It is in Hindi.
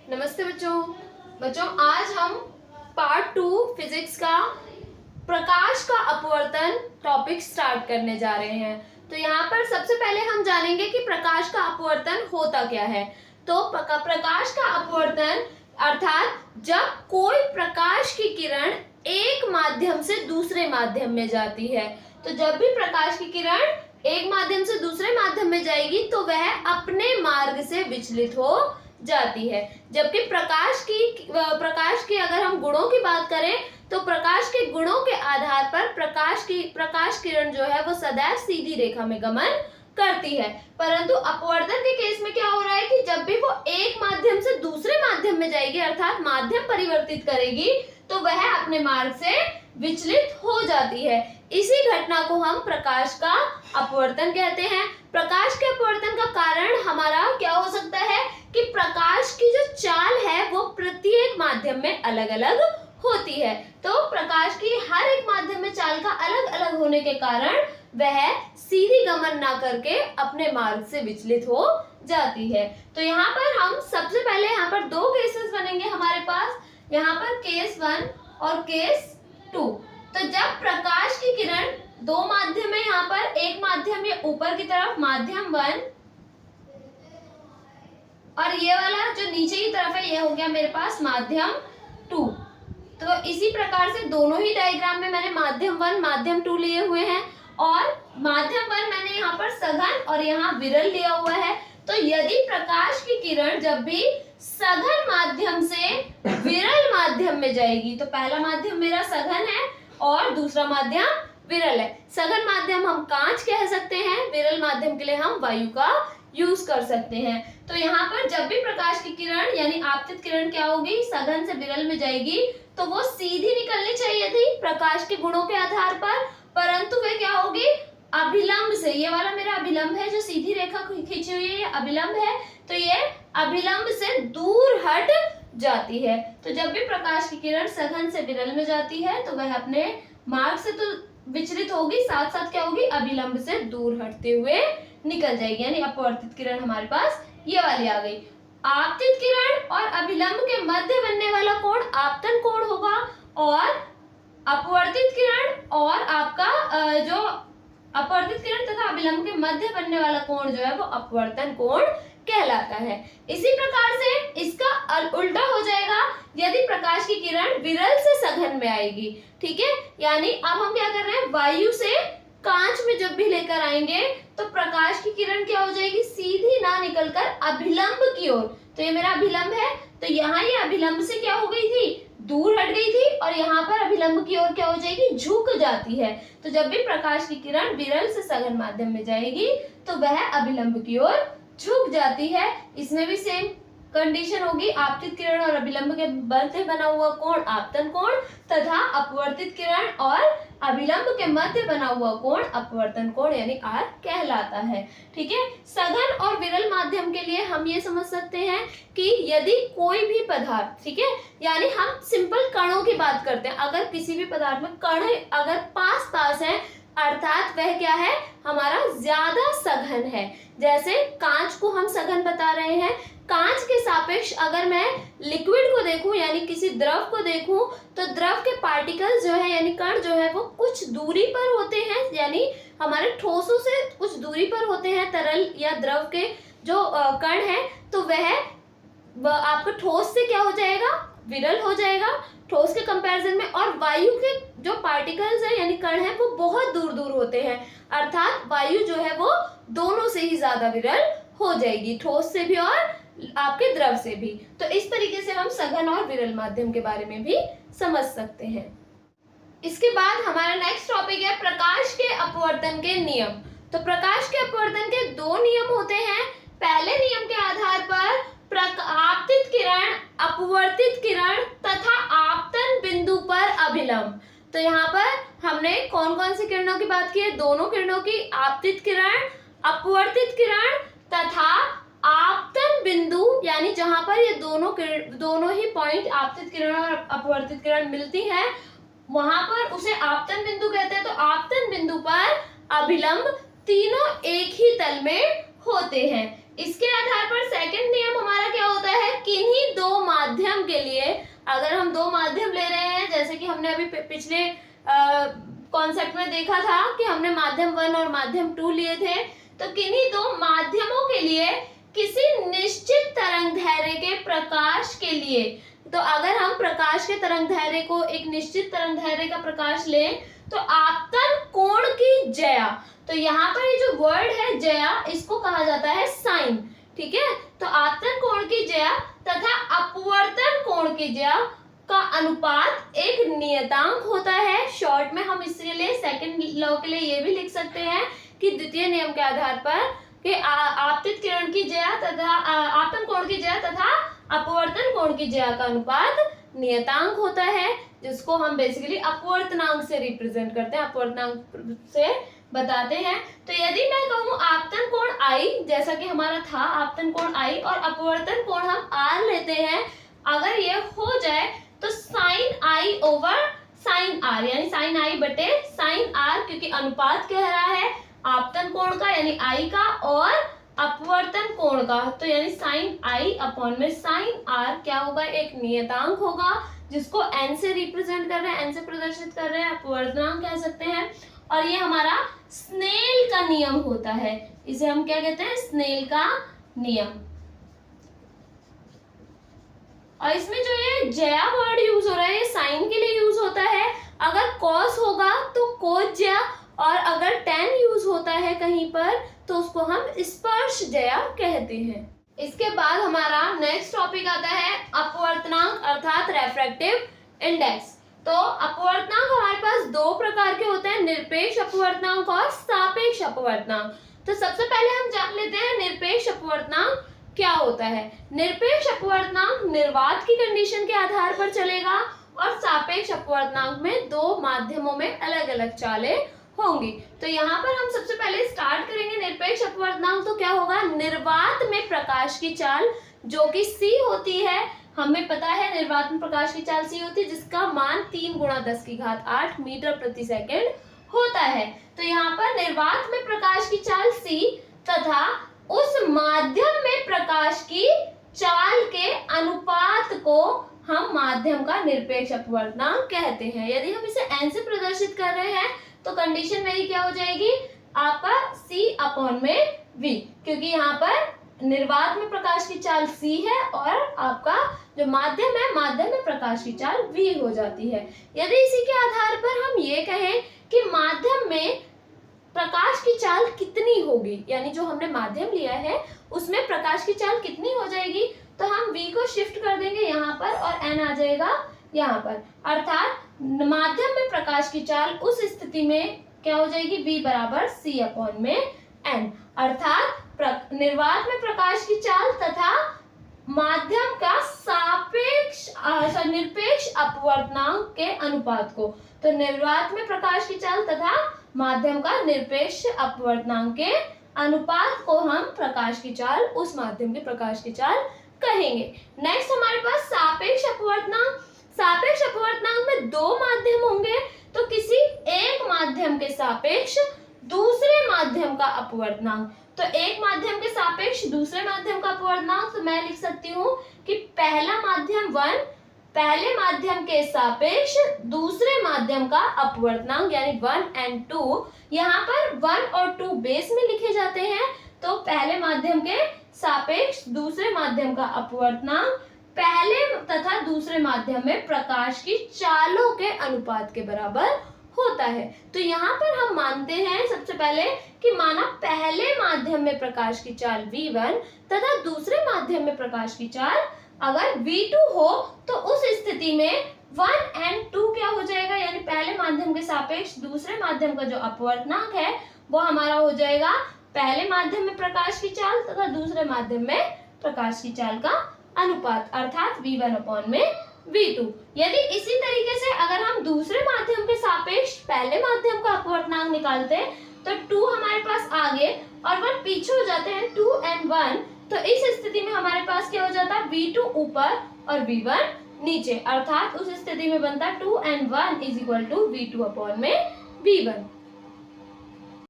नमस्ते बच्चों आज हम पार्ट 2 फिजिक्स का प्रकाश का अपवर्तन टॉपिक स्टार्ट करने जा रहे हैं। तो यहाँ पर सबसे पहले हम जानेंगे कि प्रकाश का अपवर्तन होता क्या है। तो प्रकाश का अपवर्तन अर्थात जब कोई प्रकाश की किरण एक माध्यम से दूसरे माध्यम में जाती है। तो जब भी प्रकाश की किरण एक माध्यम से दूसरे माध्यम में जाएगी तो वह अपने मार्ग से विचलित हो जाती है। जबकि प्रकाश की अगर हम गुणों की बात करें तो प्रकाश के गुणों के आधार पर प्रकाश किरण जो है वो सदैव सीधी रेखा में गमन करती है। परंतु अपवर्तन के केस में क्या हो रहा है कि जब भी वो एक माध्यम से दूसरे माध्यम में जाएगी अर्थात माध्यम परिवर्तित करेगी तो वह अपने मार्ग से विचलित हो जाती है। इसी घटना को हम प्रकाश का अपवर्तन कहते हैं। प्रकाश के अपवर्तन का कारण हमारा क्या हो सकता है कि प्रकाश की जो चाल है वो प्रत्येक माध्यम में अलग अलग होती है। तो प्रकाश की हर एक माध्यम में चाल का अलग अलग होने के कारण वह सीधी गमन ना करके अपने मार्ग से विचलित हो जाती है। तो यहाँ पर हम सबसे पहले यहाँ पर दो केसेस बनेंगे हमारे पास, यहाँ पर केस 1 और केस 2। तो जब प्रकाश की किरण दो माध्यम है, यहाँ पर एक माध्यम ये ऊपर की तरफ माध्यम 1 और ये वाला जो नीचे की तरफ है ये हो गया मेरे पास माध्यम 2। तो इसी प्रकार से दोनों ही डायग्राम में मैंने माध्यम 1 माध्यम 2 लिए हुए हैं और माध्यम 1 मैंने यहाँ पर सघन और यहाँ विरल लिया हुआ है। तो यदि प्रकाश की किरण जब भी सघन माध्यम से विरल माध्यम में जाएगी तो पहला माध्यम मेरा सघन है और दूसरा माध्यम विरल है। सघन माध्यम हम कांच कह सकते हैं, विरल माध्यम के लिए हम वायु का यूज कर सकते हैं। तो यहाँ पर जब भी प्रकाश की किरण यानी आपतित किरण क्या होगी, सघन से विरल में जाएगी तो वो सीधी निकलनी चाहिए थी प्रकाश के गुणों के आधार पर, परंतु वे क्या होगी अभिलंब से। ये वाला मेरा अभिलंब है, जो सीधी रेखा खींची हुई है ये अभिलंब है, तो ये अभिलंब से दूर हट जाती है। तो जब भी प्रकाश की किरण सघन से विरल में जाती है तो वह अपने मार्ग से तो विचलित होगी, साथ साथ क्या होगी अभिलंब से दूर हटते हुए निकल जाएगी, यानी अपवर्तित किरण हमारे पास ये वाली आ गई। आपतित किरण और अभिलंब के मध्य बनने वाला कोण आपतन कोण होगा और अपवर्तित किरण और आपका जो अपवर्तित किरण तथा अभिलंब के मध्य बनने वाला कोण जो है वो अपवर्तन कोण कहलाता है। इसी प्रकार से इसका उल्टा हो जाएगा यदि प्रकाश की किरण विरल से सघन में आएगी, ठीक है। यानी अब हम क्या कर रहे हैं, वायु से कांच में जब भी लेकर आएंगे तो प्रकाश की किरण क्या हो जाएगी, सीधी ना निकलकर अभिलंब की ओर। तो ये मेरा अभिलंब है, तो यहाँ ये अभिलंब से क्या हो गई थी, दूर हट गई थी और यहाँ पर अभिलंब की ओर क्या हो जाएगी, झुक जाती है। तो जब भी प्रकाश की किरण विरल से सघन माध्यम में जाएगी तो वह अभिलंब की ओर झुक जाती है। इसमें भी सेम कंडीशन होगी, आपतित किरण और अभिलंब के मध्य बना हुआ कोण आपतन कोण तथा अपवर्तित किरण और अभिलंब के मध्य बना हुआ कोण अपवर्तन कोण यानी आर कहलाता है, ठीक है। सघन और विरल माध्यम के लिए हम ये समझ सकते हैं कि यदि कोई भी पदार्थ, ठीक है, यानी हम सिंपल कणों की बात करते हैं, अगर किसी भी पदार्थ में कण अगर पास पास है अर्थात वह क्या है, हमारा ज्यादा सघन है। जैसे कांच को हम सघन बता रहे हैं, कांच के सापेक्ष अगर मैं लिक्विड को देखूं यानी किसी द्रव को देखूं तो द्रव के पार्टिकल्स जो है यानी कण जो है वो कुछ दूरी पर होते हैं, यानी हमारे ठोसों से कुछ दूरी पर होते हैं तरल या द्रव के जो कण है, तो वह आपका ठोस से क्या हो जाएगा, विरल हो जाएगा ठोस के कंपैरिजन में। और वायु के जो पार्टिकल्स है यानी कण है वो बहुत दूर दूर होते हैं, अर्थात वायु जो है वो दोनों से ही ज्यादा विरल हो जाएगी, ठोस से भी और आपके द्रव से भी। तो इस तरीके से हम सघन और विरल माध्यम के बारे में भी समझ सकते हैं। इसके बाद हमारा नेक्स्ट टॉपिक है प्रकाश के अपवर्तन के नियम। तो प्रकाश के अपवर्तन के दो नियम होते हैं। पहले नियम के आधार पर आपतित किरण, अपवर्तित किरण तथा आपतन बिंदु पर अभिलंब। तो यहाँ पर हमने कौन कौन सी किरणों की बात की है, दोनों किरणों की, आपतित किरण, अपवर्तित किरण तथा आपतन बिंदु, यानी जहां पर ये दोनों ही पॉइंट आपतित किरण और अपवर्तित किरण मिलती है वहां पर उसे आपतन बिंदु कहते हैं। तो आपतन बिंदु पर अभिलंब तीनों एक ही तल में होते हैं। इसके आधार पर सेकंड नियम हमारा क्या होता है, किन्हीं दो माध्यम के लिए अगर हम दो माध्यम ले रहे हैं, जैसे कि हमने अभी पिछले कॉन्सेप्ट में देखा था कि हमने माध्यम 1 और माध्यम 2 लिए थे, तो किन्हीं दो माध्यमों के लिए किसी निश्चित तरंगदैर्घ्य के प्रकाश के लिए, तो अगर हम प्रकाश के तरंगदैर्घ्य को एक निश्चित तरंगदैर्घ्य का प्रकाश लें तो आपतन कोण की ज्या, तो यहाँ पर ये जो वर्ड है ज्या, इसको कहा जाता है साइन, ठीक है। तो आपतन कोण की ज्या तथा अपवर्तन कोण की ज्या का अनुपात एक नियतांक होता है। शॉर्ट में हम इसलिए सेकंड लॉ के लिए ये भी लिख सकते हैं कि द्वितीय नियम के आधार पर कि आपतित किरण की ज्या तथा आपतन कोण की ज्या तथा अपवर्तन कोण की ज्या का अनुपात नियतांक होता है, जिसको हम बेसिकली अपवर्तनांक से रिप्रेजेंट करते हैं, अपवर्तनांक से बताते हैं। तो यदि मैं कहूँ आपतन कोण I, जैसा कि हमारा था आपतन कोण I और अपवर्तन कोण हम R लेते हैं, अगर ये हो जाए तो sine I over sine R, यानी साइन I बटे साइन R, क्योंकि अनुपात कह रहा है आपतन कोण का यानी I का और अपवर्तन कोण का, तो यानी साइन I अपॉन में साइन R क्या होगा, एक नियतांक होगा जिसको n से रिप्रेजेंट कर रहे हैं, n से प्रदर्शित कर रहे हैं, अपवर्तनांक कह सकते हैं। और ये हमारा स्नेल का नियम होता है, इसे हम क्या कहते हैं, स्नेल का नियम। और इसमें जो ये ज्या वर्ड यूज हो रहा है ये साइन के लिए यूज होता है, अगर कॉस होगा तो कोस ज्या, और अगर tan यूज होता है कहीं पर तो उसको हम स्पर्श ज्या कहते हैं। इसके बाद हमारा नेक्स्ट टॉपिक आता है अपवर्तनांक अर्थात रेफ्रैक्टिव इंडेक्स। तो अपवर्तनांक हमारे पास दो प्रकार के होते हैं, निरपेक्ष अपवर्तनांक और सापेक्ष अपवर्तनांक। तो सबसे पहले हम जान लेते हैं निरपेक्ष अपवर्तनांक क्या होता है। निरपेक्ष अपवर्तनांक निर्वात की कंडीशन के आधार पर चलेगा और सापेक्ष अपवर्तनांक में दो माध्यमों में अलग अलग चालें होंगी। तो यहाँ पर हम सबसे पहले स्टार्ट करेंगे निरपेक्ष अपवर्तनांक। तो क्या होगा, निर्वात में प्रकाश की चाल जो कि c होती है, हमें पता है निर्वात में प्रकाश की चाल c होती है, जिसका मान 3 × 10⁸ मीटर प्रति सेकंड होता है। तो यहाँ पर निर्वात में प्रकाश की चाल c तथा उस माध्यम में प्रकाश की चाल के अनुपात को हम माध्यम का निरपेक्ष अपवर्तनांक कहते हैं। यदि हम इसे n से प्रदर्शित कर रहे हैं तो कंडीशन मेरी क्या हो जाएगी, आपका c अपॉन में v, क्योंकि यहाँ पर निर्वात में प्रकाश की चाल c है और आपका जो माध्यम है, माध्यम में प्रकाश की चाल v हो जाती है। यदि इसी के आधार पर हम ये कहें कि माध्यम में प्रकाश की चाल कितनी होगी, यानी जो हमने माध्यम लिया है उसमें प्रकाश की चाल कितनी हो जाएगी, तो हम v को शिफ्ट कर देंगे यहाँ पर और n आ जाएगा यहाँ पर, अर्थात माध्यम में प्रकाश की चाल उस स्थिति में क्या हो जाएगी, v बराबर c अपॉन में n, अर्थात निर्वात में प्रकाश की चाल तथा माध्यम का सापेक्ष निरपेक्ष अपवर्तनांक के अनुपात को, तो निर्वात में प्रकाश की चाल तथा माध्यम का निरपेक्ष अपवर्तनांक के अनुपात को हम प्रकाश की चाल, उस माध्यम के प्रकाश की चाल कहेंगे। नेक्स्ट हमारे पास सापेक्ष अपवर्तनांक। सापेक्ष अपवर्तनांक में दो माध्यम होंगे, तो किसी एक माध्यम के सापेक्ष दूसरे माध्यम का अपवर्तनांक, तो एक माध्यम के सापेक्ष दूसरे माध्यम का अपवर्तनांक, तो मैं लिख सकती हूँ कि पहला माध्यम 1 पहले माध्यम के सापेक्ष दूसरे माध्यम का अपवर्तनांक यानी 1 और 2, यहाँ पर 1 और 2 बेस में लिखे जाते हैं, तो पहले माध्यम के सापेक्ष दूसरे माध्यम का अपवर्तनांक पहले तथा दूसरे माध्यम में प्रकाश की चालों के अनुपात के बराबर होता है। तो यहाँ पर हम मानते हैं सबसे पहले कि माना पहले माध्यम में प्रकाश की चाल v1 तथा दूसरे माध्यम में प्रकाश की चाल अगर v2 हो, तो उस स्थिति में 1 और 2 क्या हो जाएगा, यानी पहले माध्यम के सापेक्ष दूसरे माध्यम का जो अपवर्तनांक है वो हमारा हो जाएगा पहले माध्यम में प्रकाश की चाल तथा दूसरे माध्यम में प्रकाश की चाल का अनुपात, अर्थात v1 अपॉन में v2। यदि इसी तरीके से अगर हम दूसरे माध्यम के सापेक्ष पहले माध्यम का अपवर्तनांक निकालते हैं तो 2 हमारे पास आगे और 1 पीछे हो जाते हैं, 2 और 1, तो इस स्थिति में हमारे पास क्या हो जाता है, v2 ऊपर और v1 नीचे, अर्थात उस स्थिति में बनता 2 और 1 is equal to v2 upon में v1।